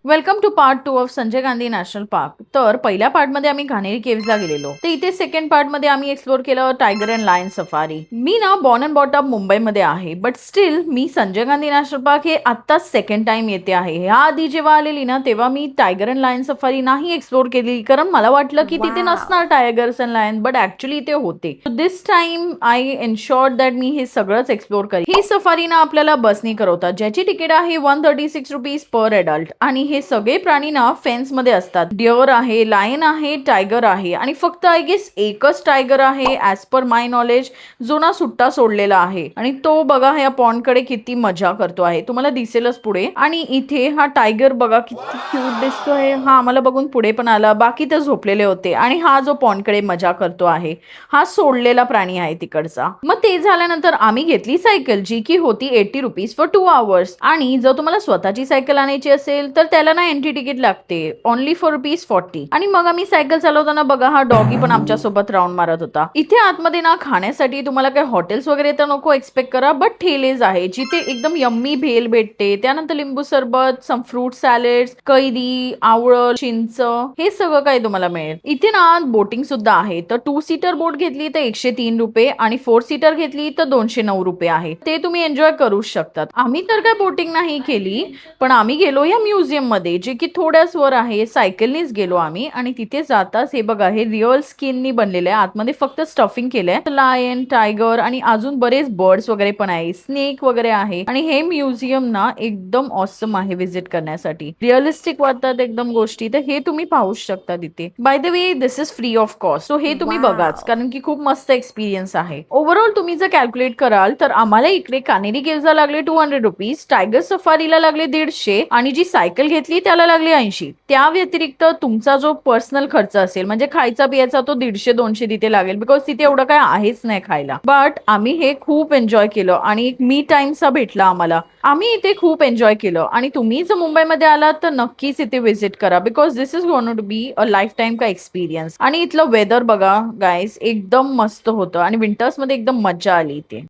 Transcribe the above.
Welcome to part 2 of Sanjay Gandhi national park. तर पहिल्या पार्टमध्ये आम्ही घाणेरी केव्सला गेलेलो. तर इथे सेकंड पार्टमध्ये आम्ही एक्सप्लोर केलं टायगर अँड लायन सफारी. मी ना बॉर्न अँड बॉट अप मुंबईमध्ये आहे, but still me Sanjay Gandhi national park हे आत्ताच सेकंड टाइम येते आहे. ह्या आधी जेव्हा आलेली ना तेव्हा मी टायगर अँड लायन सफारी नाही एक्सप्लोर केली, कारण मला वाटलं की तिथे नसणार tigers and lion, but actually ते होते. This time I ensured that मी हे सगळंच एक्सप्लोर करेन. ही सफारी ना आपल्याला बसनी करवतात, ज्याची तिकीट आहे 136 रुपीज पर अडल्ट. आणि हे सगळे प्राणी ना फेन्स मध्ये असतात. डिअर आहे, लायन आहे, टायगर आहे आणि फक्त आय गेस एकच टायगर आहे ऍज पर माय नॉलेज जो ना सुट्टा सोडलेला आहे. आणि तो बघा या पॉन्ड कडे किती मजा करतो आहे, तुम्हाला दिसेलच पुढे. आणि इथे हा टायगर बघा किती क्यूट दिसतोय. हा आम्हाला बघून पुढे पण आला, बाकी तर झोपलेले होते. आणि हा जो पॉन्ड कडे मजा करतो आहे हा सोडलेला प्राणी आहे तिकडचा. मग ते झाल्यानंतर आम्ही घेतली सायकल, जी की होती 80 रुपीज फॉर 2 आवर्स. आणि जर तुम्हाला स्वतःची सायकल आणायची असेल तर त्याला ना एंट्री तिकीट लागते ओनली फॉर ₹40. आणि मग आम्ही सायकल चालवताना बघा हा डॉगी पण आमच्या सोबत राऊंड मारत होता. इथे आतमध्ये ना खाण्यासाठी तुम्हाला काही हॉटेल्स वगैरे तर नको एक्सपेक्ट करा, बट ठेलेज आहे जिथे एकदम यम्मी भेल भेटते. त्यानंतर लिंबू सरबत, सम फ्रूट सॅलेड, कैरी, आवळ, चिंच, हे सगळं काही तुम्हाला मिळेल. इथे ना बोटिंग सुद्धा आहे. तर 2 सीटर बोट घेतली तर 103 रुपये आणि 4 सीटर घेतली तर 209 रुपये आहे. ते तुम्ही एन्जॉय करू शकतात. आम्ही तर काय बोटिंग नाही केली, पण आम्ही गेलो या म्युझियम मध्ये, जे की थोड्याच वर आहे. सायकलनीच गेलो आम्ही आणि तिथे जाताच हे बघा हे रिअल स्किननी बनलेलं आहे. आतमध्ये फक्त स्टफिंग केलंय. लायन, टायगर आणि अजून बरेच बर्ड्स वगैरे पण आहे, स्नेक वगैरे आहे. आणि हे म्युझियम ना एकदम ऑसम आहे विजिट करण्यासाठी. रिअलिस्टिक वाटतात एकदम गोष्टी, तर हे तुम्ही पाहू शकता तिथे. By the way this is free of cost, so हे तुम्ही बघाच, कारण की खूप मस्त एक्सपिरियन्स आहे. ओव्हरऑल तुम्ही जर कॅल्क्युलेट कराल तर आम्हाला इकडे कानेरी केव्हला लागले 200 रुपीज, टायगर सफारीला लागले 150 आणि जी सायकल घेतली त्याला लागले 80. त्या व्यतिरिक्त तुमचा जो पर्सनल खर्च असेल म्हणजे खायचा पियाचा तो 150-200 तिथे लागेल, बिकॉज तिथे एवढं काय आहेच नाही खायला. बट आम्ही हे खूप एन्जॉय केलं आणि एक मी टाइमचा भेटला आम्हाला. आम्ही इथे खूप एन्जॉय केलं आणि तुम्ही जर मुंबईमध्ये आलात तर नक्कीच इथे व्हिजिट करा, because this is going to be a lifetime का एक्सपिरियन्स. आणि इथलं वेदर बघा गाईज एकदम मस्त होतं आणि विंटर्स मध्ये एकदम मजा आली इथे.